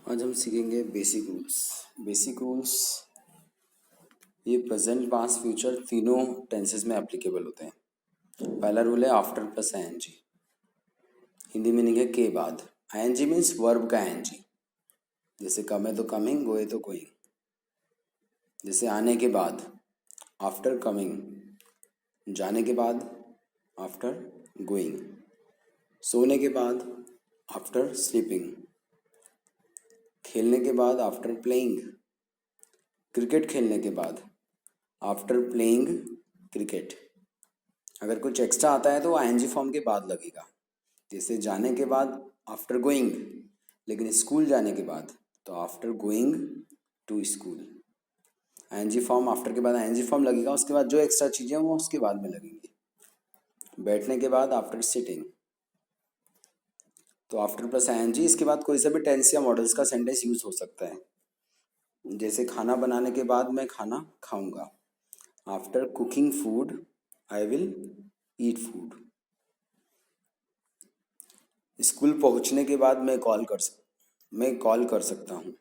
आज हम सीखेंगे बेसिक रूल्स। बेसिक रूल्स ये प्रेजेंट, पास्ट, फ्यूचर तीनों टेंसेस में एप्लीकेबल होते हैं। पहला रूल है after plus ING. Hindi meaning है के बाद। आईएनजी मीन्स वर्ब का आईएनजी। जैसे कम है तो कमिंग, गो है तो गोइंग। जैसे आने के बाद, आफ्टर कमिंग। जाने के बाद, आफ्टर गोइंग। सोने के बाद, आफ्टर स्लीपिंग। खेलने के बाद, आफ्टर प्लेइंग। क्रिकेट खेलने के बाद, आफ्टर प्लेइंग क्रिकेट। अगर कुछ एक्स्ट्रा आता है तो आईएनजी फॉर्म के बाद लगेगा। जैसे जाने के बाद, आफ्टर गोइंग। लेकिन स्कूल जाने के बाद तो after going to school. ING form, after के बाद आईएनजी फॉर्म लगेगा, उसके बाद जो एक्स्ट्रा चीज़ें वो उसके बाद में लगेंगी। बैठने के बाद, आफ्टर सिटिंग। तो आफ्टर प्लस आईएनजी, इसके बाद कोई सा भी टेंस या मॉडल्स का सेंटेंस यूज हो सकता है। जैसे खाना बनाने के बाद मैं खाना खाऊंगा। After cooking food I will eat food. School पहुंचने के बाद मैं कॉल कर सकता हूँ।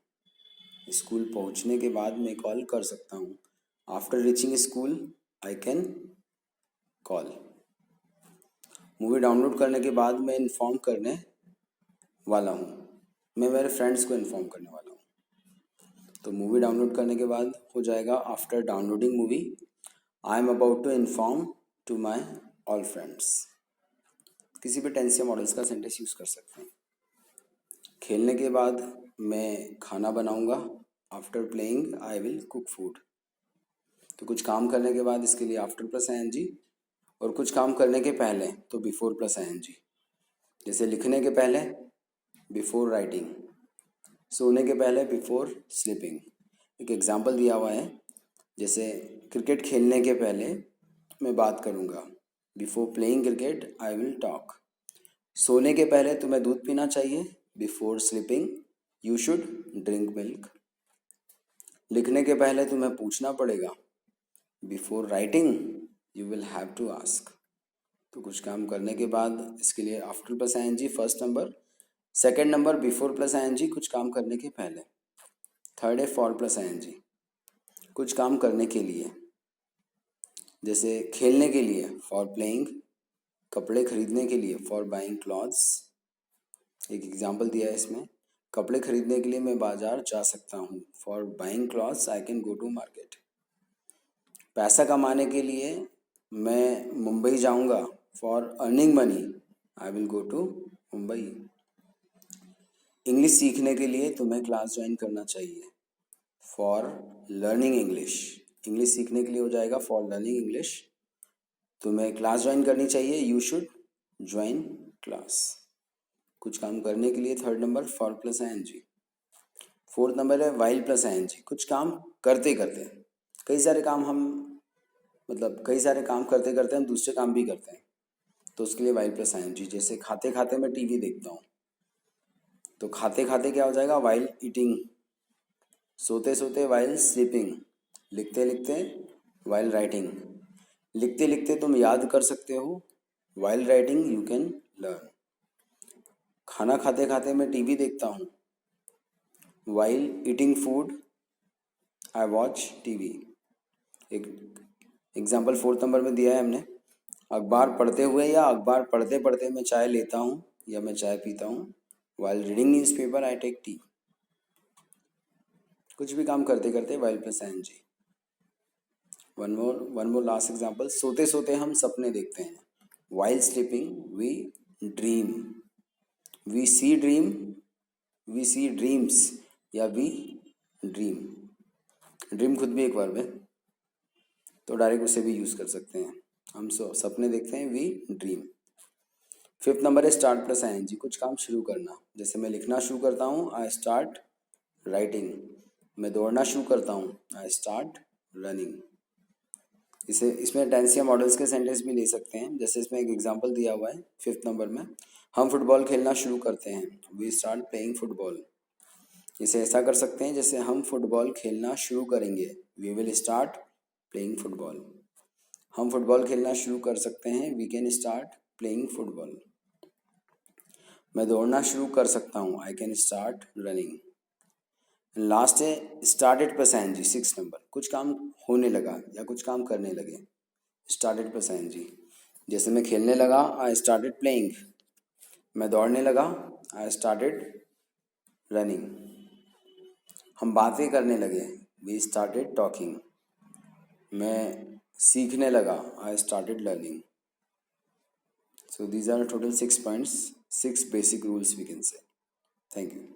स्कूल पहुंचने के बाद मैं कॉल कर सकता हूँ। After reaching school I can call. Movie download करने के बाद मैं इन्फॉर्म करने वाला हूँ। मैं मेरे फ्रेंड्स को इन्फॉर्म करने वाला हूँ। तो मूवी डाउनलोड करने के बाद हो जाएगा after downloading movie I am about to inform to my all friends. किसी भी टेंस या मॉडल्स का सेंटेंस यूज कर सकते हैं। खेलने के बाद मैं खाना बनाऊंगा। After playing I will cook food. तो कुछ काम करने के बाद इसके लिए आफ्टर प्लस आईएनजी, और कुछ काम करने के पहले तो बिफोर प्लस आईएनजी। जैसे लिखने के पहले बिफोर राइटिंग, सोने के पहले बिफोर स्लीपिंग। एक एग्जांपल दिया हुआ है, जैसे क्रिकेट खेलने के पहले मैं बात करूंगा। Before playing cricket I will talk. सोने के पहले तुम्हें दूध पीना चाहिए। Before sleeping you should drink milk. लिखने के पहले तुम्हें पूछना पड़ेगा। Before writing you will have to ask. तो कुछ काम करने के बाद इसके लिए after plus ING first number. Second number before plus ING कुछ काम करने के पहले। थर्ड है फॉर प्लस आईएनजी, कुछ काम करने के लिए। जैसे खेलने के लिए फॉर प्लेइंग, कपड़े खरीदने के लिए फॉर बाइंग क्लॉथ्स। एक एग्जांपल दिया है इसमें, कपड़े खरीदने के लिए मैं बाजार जा सकता हूँ। For buying clothes I can go to market. पैसा कमाने के लिए मैं मुंबई जाऊँगा। For earning money I will go to Mumbai. English सीखने के लिए तुम्हें क्लास ज्वाइन करना चाहिए। फॉर लर्निंग इंग्लिश, इंग्लिश सीखने के लिए हो जाएगा फॉर लर्निंग इंग्लिश। तुम्हें क्लास ज्वाइन करनी चाहिए, यू शुड ज्वाइन क्लास। कुछ काम करने के लिए third number for plus ING. Fourth number है वाइल प्लस आईएनजी, कुछ काम करते करते। कई सारे काम करते करते हम दूसरे काम भी करते हैं, तो उसके लिए वाइल प्लस आईएनजी। जैसे खाते खाते मैं टीवी देखता हूँ, तो खाते खाते क्या हो जाएगा वाइल ईटिंग। सोते सोते वाइल स्लीपिंग। लिखते लिखते वाइल राइटिंग। लिखते लिखते तुम याद कर सकते हो। While writing you can learn. खाना खाते खाते मैं टीवी देखता हूँ। While eating food I watch TV. एक एग्जाम्पल फोर्थ नंबर में दिया है हमने, अखबार पढ़ते हुए या अखबार पढ़ते पढ़ते मैं चाय लेता हूँ या मैं चाय पीता हूँ। While reading newspaper I take tea. कुछ भी काम करते करते while plus ING. One more last example, सोते सोते हम सपने देखते हैं। While sleeping we dream. We see dreams या वी ड्रीम। ड्रीम खुद भी एक वर्ब है, तो डायरेक्ट उसे भी यूज कर सकते हैं। हम सपने देखते हैं, वी ड्रीम। फिफ्थ नंबर है स्टार्ट प्लस आईएनजी, कुछ काम शुरू करना। जैसे मैं लिखना शुरू करता हूँ, आई स्टार्ट राइटिंग। मैं दौड़ना शुरू करता हूँ, आई स्टार्ट रनिंग। इसमें टेंस या मॉडल्स के सेंटेंस भी ले सकते हैं। जैसे इसमें एक एग्जांपल दिया हुआ है फिफ्थ नंबर में, हम फुटबॉल खेलना शुरू करते हैं। We start playing football. इसे ऐसा कर सकते हैं, जैसे हम फुटबॉल खेलना शुरू करेंगे। We will start playing football. हम फुटबॉल खेलना शुरू कर सकते हैं, we can start playing football. मैं दौड़ना शुरू कर सकता हूँ, I can start running. Last है started plus I N G, 6 number, कुछ काम होने लगा या कुछ काम करने लगे, started plus I N G. जैसे मैं खेलने लगा, आई स्टार्टेड प्लेइंग। मैं दौड़ने लगा, आई स्टार्टेड रनिंग। हम बातें करने लगे, वी स्टार्टेड टॉकिंग। मैं सीखने लगा, I started learning. So these are total 6 points, 6 basic rules we can say. Thank you.